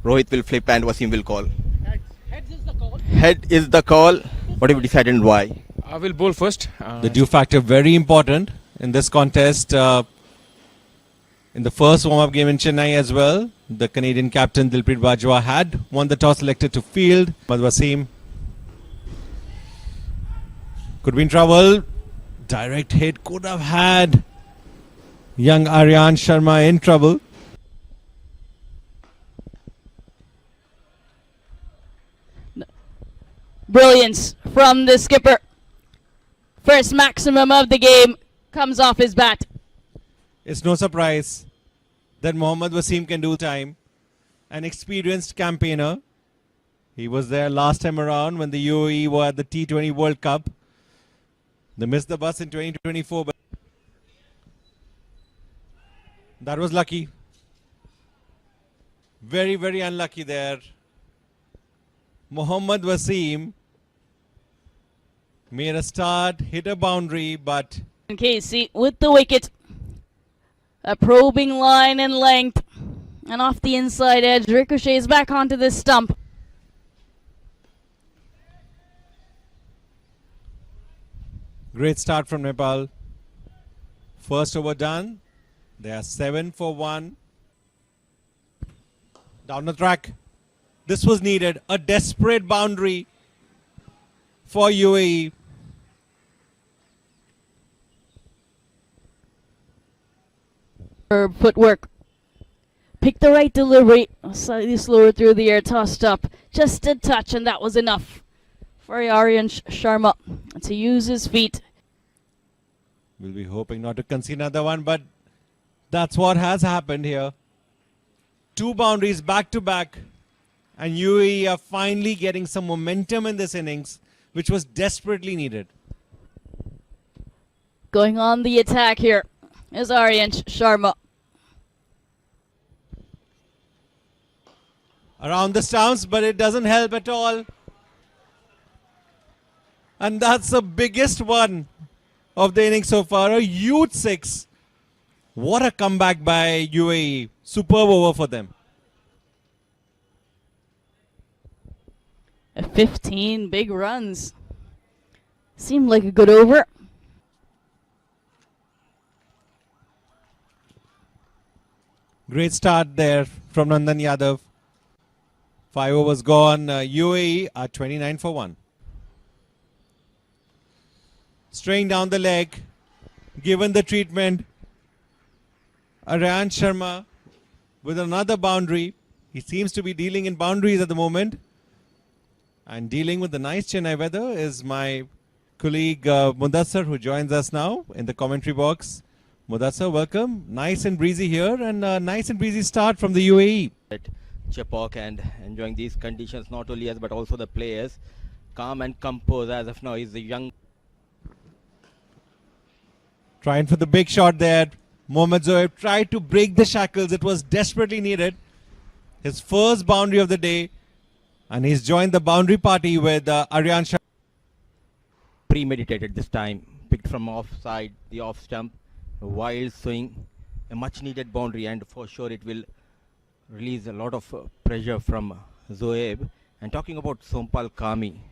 Rohit will flip and Wasim will call. Heads is the call. Head is the call. What have you decided and why? I will bowl first. The dew factor very important in this contest. In the first warm-up game in Chennai as well, the Canadian captain Dilpreet Bajwa had won the toss, selected to field. But Wasim could be in trouble. Direct hit could have had young Aryan Sharma in trouble. Brilliance from the skipper. First maximum of the game comes off his bat. It's no surprise that Mohammad Wasim can do time. An experienced campaigner. He was there last time around when the UAE were at the T20 World Cup. They missed the bus in 2024, but that was lucky. Very, very unlucky there. Mohammad Wasim made a start, hit a boundary, but Casey with the wicket. A probing line in length. And off the inside edge, ricochets back onto the stump. great start from Nepal. First over done. They are 7 for 1. Down the track. This was needed. A desperate boundary for UAE. Footwork. Pick the right delivery. Slightly slower through the air, tossed up. Just a touch, and that was enough for Aryan Sharma to use his feet. We'll be hoping not to concede another one, but that's what has happened here. 2 boundaries back to back, and UAE are finally getting some momentum in this innings, which was desperately needed. Going on the attack here is Aryan Sharma. Around the stumps, but it doesn't help at all. And that's the biggest one of the innings so far. A huge 6. What a comeback by UAE. Superb over for them. 15 big runs. Seemed like a good over. Great start there from Nandan Yadav. 5 overs gone. UAE are 29 for 1. Straying down the leg. Given the treatment. Aryan Sharma with another boundary. He seems to be dealing in boundaries at the moment. And dealing with the nice Chennai weather is my colleague Mudassar, who joins us now in the commentary box. Mudassar, welcome. Nice and breezy here, and a nice and breezy start from the UAE. Chepauk and enjoying these conditions, not only us but also the players. Calm and composed as of now. He's the young. Trying for the big shot there. Mohammad Zoeb tried to break the shackles. It was desperately needed. His first boundary of the day. And he's joined the boundary party with Aryan Sharma. Premeditated this time. Picked from offside, the off stump. A wild swing. A much needed boundary, and for sure it will release a lot of pressure from Zoeb. And talking about Sompal Kami.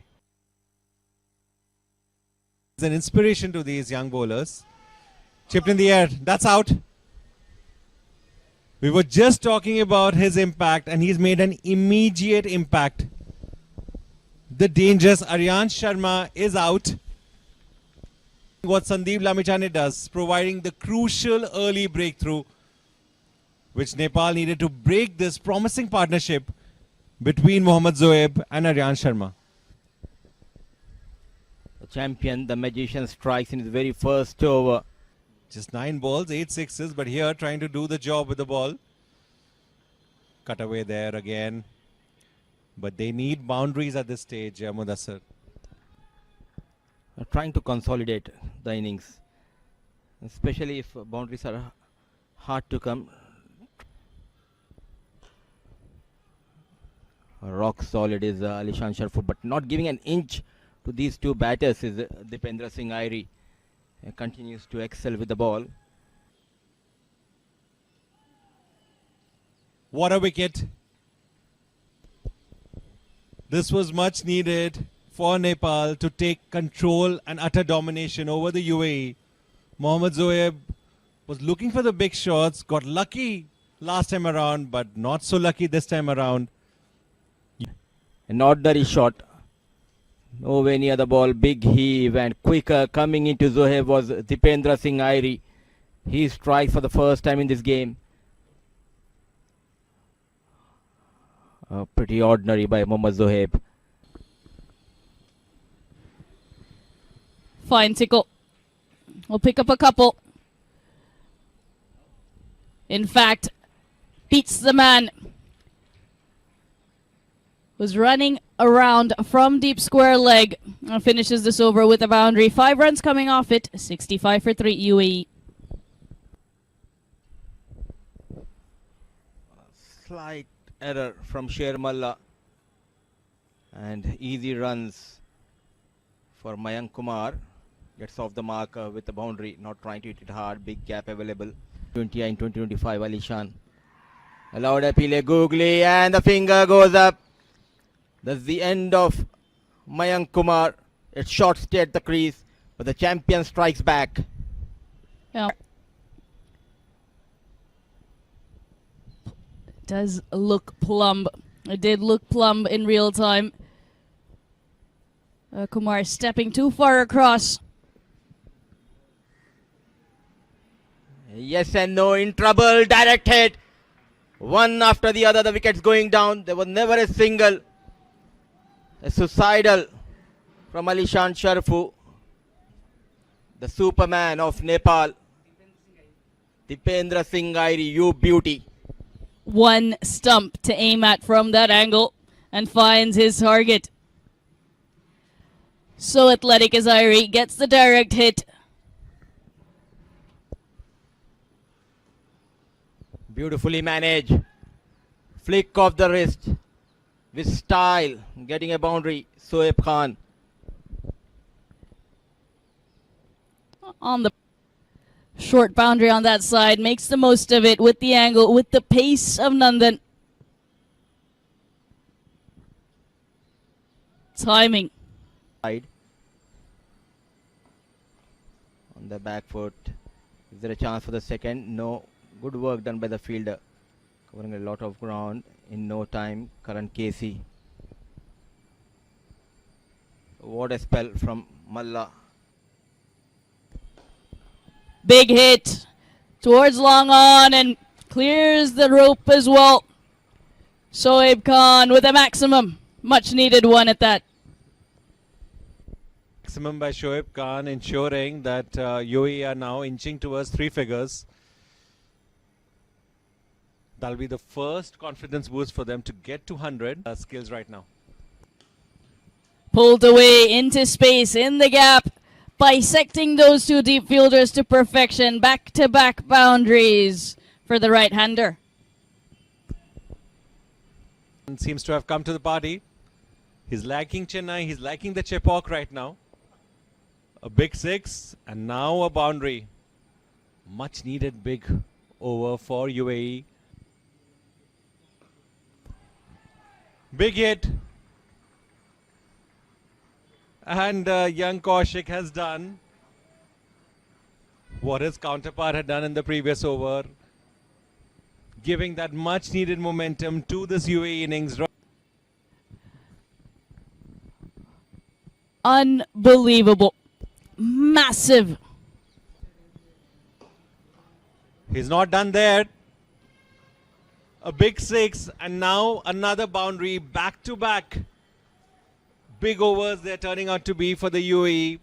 It's an inspiration to these young bowlers. Chipped in the air. That's out. We were just talking about his impact, and he's made an immediate impact. The dangerous Aryan Sharma is out. What Sandeep Lamichhane does, providing the crucial early breakthrough, which Nepal needed to break this promising partnership between Mohammad Zoeb and Aryan Sharma. The champion, the magician, strikes in his very first over. Just 9 balls, 8 sixes, but here trying to do the job with the ball. Cut away there again. But they need boundaries at this stage, Mudassar. Trying to consolidate the innings, especially if boundaries are hard to come. Rock solid is Alishan Sharfu, but not giving an inch to these 2 batters is Dipendra Singh Airi. Continues to excel with the ball. What a wicket. This was much needed for Nepal to take control and utter domination over the UAE. Mohammad Zoeb was looking for the big shots, got lucky last time around, but not so lucky this time around. An ordinary shot. Nowhere near the ball. Big heave and quicker coming into Zoeb was Dipendra Singh Airi. He strikes for the first time in this game. Pretty ordinary by Mohammad Zoeb. Fine tickle. We'll pick up a couple. In fact, beats the man. Was running around from deep square leg and finishes this over with a boundary. 5 runs coming off it. 65 for 3 UAE. Slight error from Sher Malla. And easy runs for Mayank Kumar. Gets off the mark with the boundary, not trying to hit it hard. Big gap available. 20 in 2025, Ali Shan. Allowed appeal googly and the finger goes up. That's the end of Mayank Kumar. It's short stay at the crease, but the champion strikes back. Yeah. Does look plumb. It did look plumb in real time. Kumar stepping too far across. Yes and no, in trouble, direct hit. One after the other, the wickets going down. There was never a single. A suicidal from Alishan Sharfu, the Superman of Nepal. Dipendra Singh Airi, you beauty. One stump to aim at from that angle and finds his target. So athletic as Airi gets the direct hit. Beautifully managed. Flick of the wrist with style, getting a boundary. Soeb Khan. On the short boundary on that side, makes the most of it with the angle, with the pace of Nandan. Timing. Side. On the back foot. Is there a chance for the second? No. Good work done by the fielder. Covering a lot of ground in no time. Karan Casey. What a spell from Malla. Big hit towards long on and clears the rope as well. Soeb Khan with a maximum. Much needed one at that. Maximum by Shoaib Khan, ensuring that UAE are now inching towards 3 figures. That'll be the first confidence boost for them to get to 100 skills right now. Pulled away into space in the gap, bisecting those 2 deep fielders to perfection. Back-to-back boundaries for the right-hander. And seems to have come to the party. He's lacking Chennai, he's lacking the Chepauk right now. A big 6 and now a boundary. Much needed big over for UAE. Big hit. And young Kaushik has done what his counterpart had done in the previous over, giving that much needed momentum to this UAE innings. Unbelievable. Massive. He's not done there. A big 6 and now another boundary back to back. Big overs they're turning out to be for the UAE.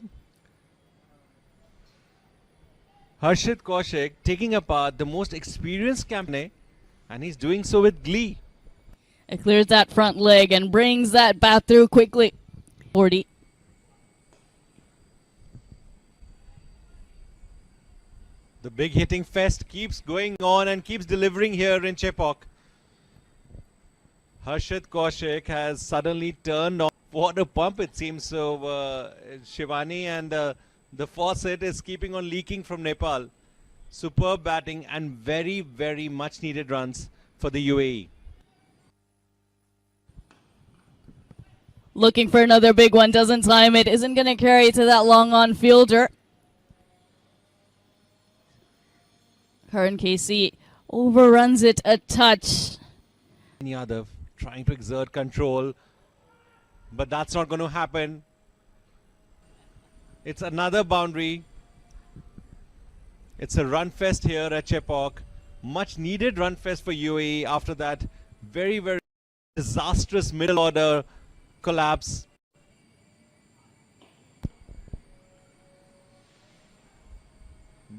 Harshit Kaushik taking apart the most experienced captain, and he's doing so with glee. It clears that front leg and brings that bat through quickly. 40. The big hitting fest keeps going on and keeps delivering here in Chepauk. Harshit Kaushik has suddenly turned on. What a pump it seems. So Shivani and the faucet is keeping on leaking from Nepal. Superb batting and very, very much needed runs for the UAE. Looking for another big one, doesn't time it, isn't going to carry to that long on fielder. Karan Casey overruns it a touch. Yadav trying to exert control, but that's not going to happen. It's another boundary. It's a run fest here at Chepauk. Much needed run fest for UAE after that very, very disastrous middle order collapse.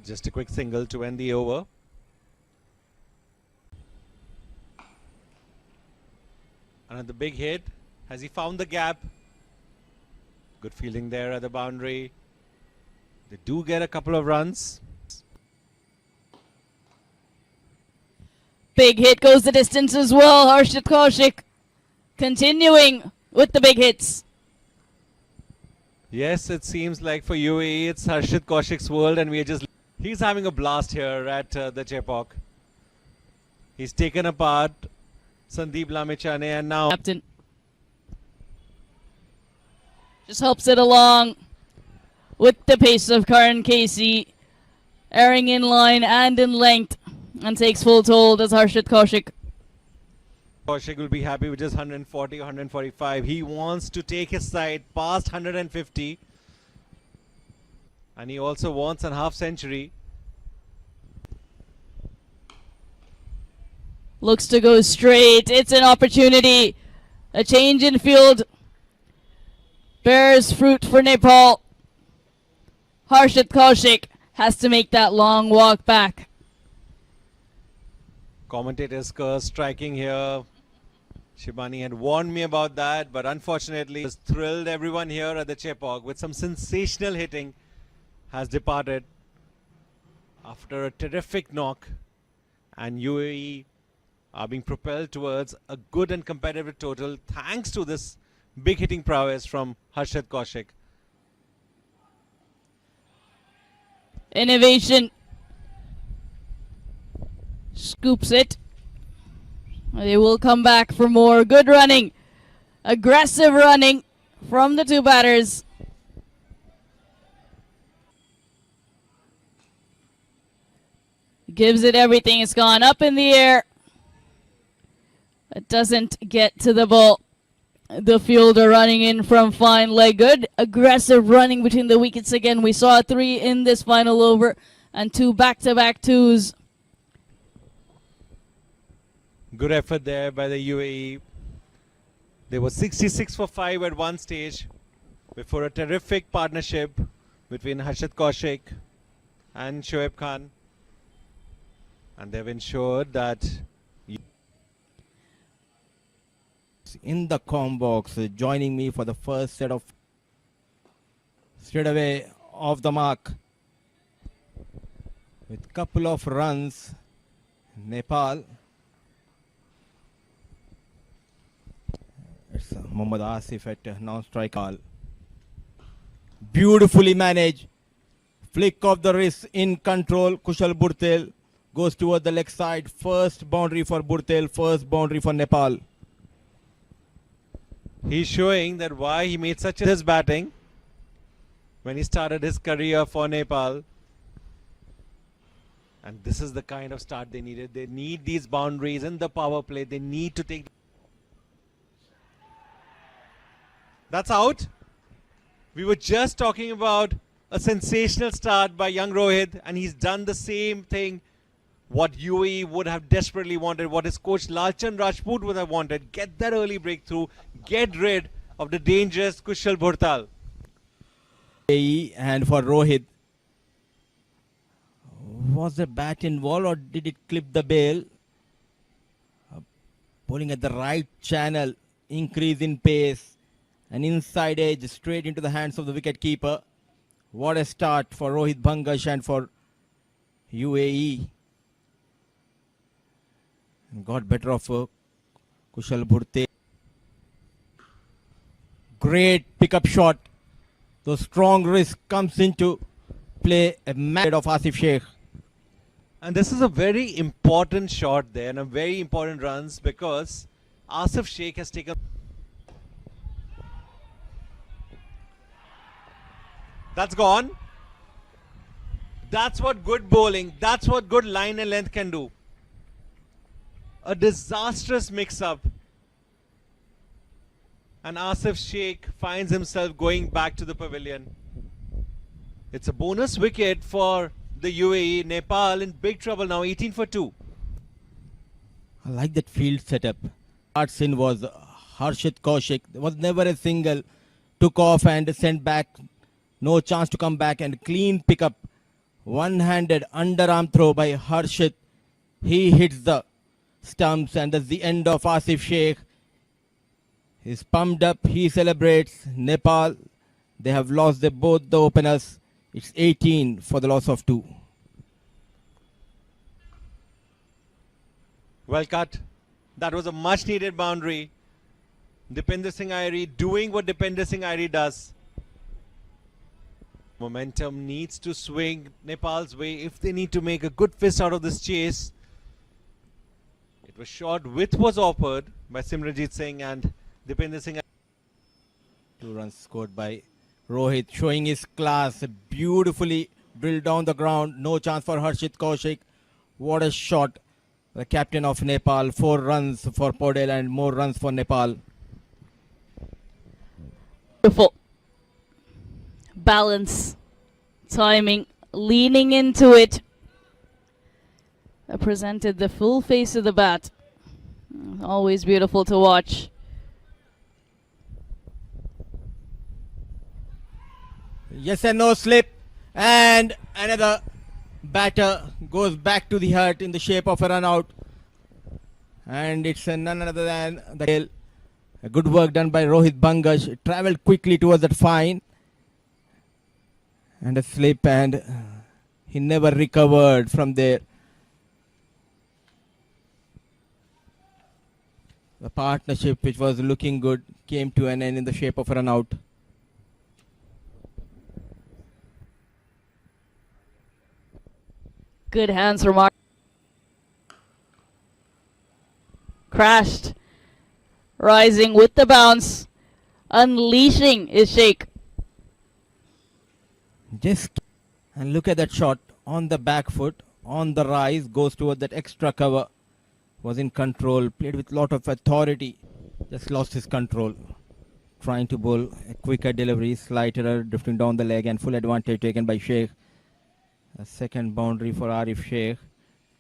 Just a quick single to end the over. Another big hit. Has he found the gap? Good fielding there at the boundary. They do get a couple of runs. Big hit goes the distance as well. Harshit Kaushik continuing with the big hits. Yes, it seems like for UAE it's Harshit Kaushik's world, and he's having a blast here at the Chepauk. He's taken apart Sandeep Lamichhane and now Captain just helps it along with the pace of Karan Casey, airing in line and in length, and takes full toll as Harshit Kaushik. Kaushik will be happy with just 140, 145. He wants to take his side past 150, and he also wants a half century. Looks to go straight. It's an opportunity. A change in field bears fruit for Nepal. Harshit Kaushik has to make that long walk back. Commentator's curse striking here. Shibani had warned me about that, but unfortunately has thrilled everyone here at the Chepauk with some sensational hitting. Has departed after a terrific knock, and UAE are being propelled towards a good and competitive total thanks to this big hitting prowess from Harshit Kaushik. Innovation scoops it. They will come back for more. Good running, aggressive running from the two batters. Gives it everything. It's gone up in the air. It doesn't get to the ball. The fielder running in from fine leg. Good aggressive running between the wickets again. We saw 3 in this final over and 2 back-to-back twos. Good effort there by the UAE. They were 66 for 5 at one stage before a terrific partnership between Harshit Kaushik and Shoaib Khan. And they've ensured that in the com box, joining me for the first set of straight away off the mark with couple of runs. Nepal. It's Mohammad Asif at non-strike call. Beautifully managed. Flick of the wrist in control. Kushal Burtel goes toward the leg side. First boundary for Burtel. First boundary for Nepal. he's showing that why he made such his batting when he started his career for Nepal. And this is the kind of start they needed. They need these boundaries in the power play. They need to take. That's out. We were just talking about a sensational start by young Rohit, and he's done the same thing what UAE would have desperately wanted, what his coach Lalchand Rajput would have wanted. Get that early breakthrough, get rid of the dangerous Kushal Bhurtal. And for Rohit, was the bat involved or did it clip the bail? Bowling at the right channel, increase in pace, an inside edge straight into the hands of the wicket keeper. What a start for Rohit Bhangash and for UAE. Got better of Kushal Bhurte. Great pickup shot. The strong wrist comes into play, a match of Asif Sheikh. And this is a very important shot there and a very important runs because Asif Sheikh has taken. That's gone. That's what good bowling, that's what good line and length can do. A disastrous mix-up. And Asif Sheikh finds himself going back to the pavilion. It's a bonus wicket for the UAE. Nepal in big trouble now, 18 for 2. I like that field setup. Starts in was Harshit Kaushik. There was never a single. Took off and sent back. No chance to come back, and clean pickup. One-handed underarm throw by Harshit. He hits the stumps, and that's the end of Asif Sheikh. He's pumped up. He celebrates. Nepal, they have lost both the openers. It's 18 for the loss of 2. Well cut. That was a much needed boundary. Dipinder Singh Airi doing what Dipinder Singh Airi does. Momentum needs to swing Nepal's way if they need to make a good fist out of this chase. It was shot, width was offered by Simranjit Singh and Dipinder Singh. 2 runs scored by Rohit, showing his class. Beautifully drilled down the ground. No chance for Harshit Kaushik. What a shot. The captain of Nepal. 4 runs for Podel and more runs for Nepal. Beautiful. Balance. Timing. Leaning into it. Presented the full face of the bat. Always beautiful to watch. Yes and no slip. And another batter goes back to the hut in the shape of a run out. And it's none other than the tail. A good work done by Rohit Bangash. It travelled quickly towards that fine. And a slip, and he never recovered from there. The partnership, which was looking good, came to an end in the shape of a run out. Good hands from Mark. Crashed. Rising with the bounce. Unleashing his shake. Just and look at that shot on the back foot, on the rise, goes toward that extra cover. Was in control, played with lot of authority. Just lost his control. Trying to bowl a quicker delivery, slight error, drifting down the leg, and full advantage taken by Sheikh. A second boundary for Arif Sheikh.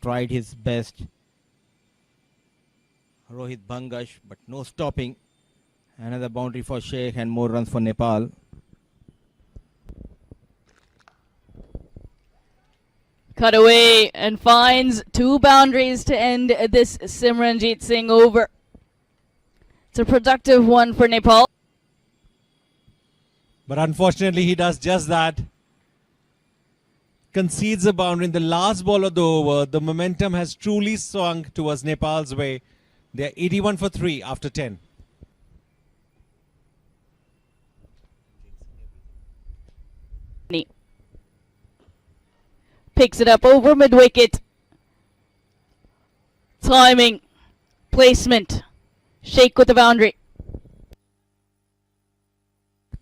Tried his best. Rohit Bangash, but no stopping. Another boundary for Sheikh and more runs for Nepal. Cut away and finds 2 boundaries to end this Simranjit Singh over. It's a productive one for Nepal. But unfortunately, he does just that. Concedes a boundary in the last ball of the over. The momentum has truly swung towards Nepal's way. They are 81 for 3 after 10. Picks it up over mid-wicket. Timing. Placement. Shake with the boundary.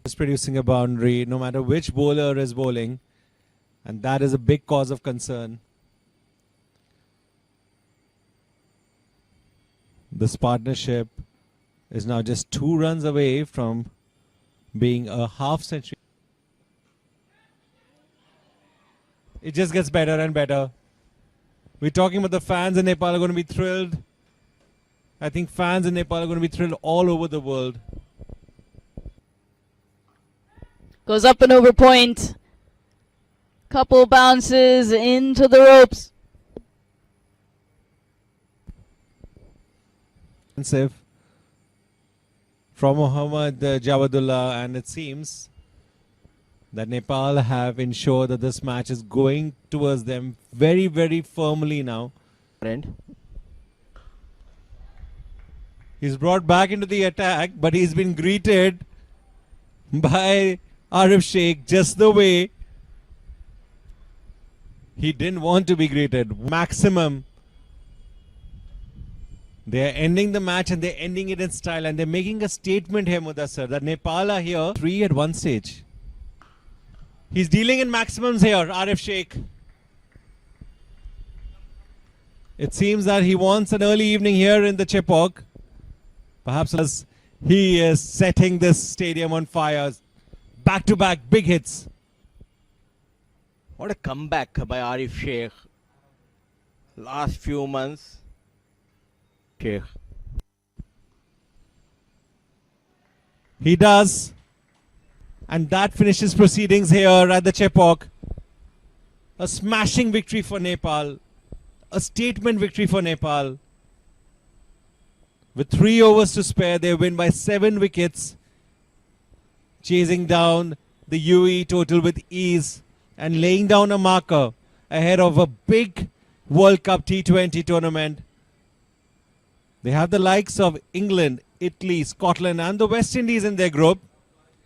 Is producing a boundary no matter which bowler is bowling, and that is a big cause of concern. This partnership is now just 2 runs away from being a half century. It just gets better and better. We're talking about the fans in Nepal are going to be thrilled. I think fans in Nepal are going to be thrilled all over the world. Goes up and over point. Couple bounces into the ropes. From Mohammad Jawadullah, and it seems that Nepal have ensured that this match is going towards them very, very firmly now. Friend. He's brought back into the attack, but he's been greeted by Arif Sheikh just the way he didn't want to be greeted. Maximum. They're ending the match, and they're ending it in style, and they're making a statement here, Mudassar, that Nepal are here 3 at one stage. He's dealing in maximums here, Arif Sheikh. It seems that he wants an early evening here in the Chepauk. Perhaps as he is setting this stadium on fire. Back-to-back big hits. What a comeback by Arif Sheikh. Last few months. Sheikh. He does. And that finishes proceedings here at the Chepauk. A smashing victory for Nepal. A statement victory for Nepal. With 3 overs to spare, they win by 7 wickets. Chasing down the UAE total with ease and laying down a marker ahead of a big World Cup T20 tournament. They have the likes of England, Italy, Scotland and the West Indies in their group.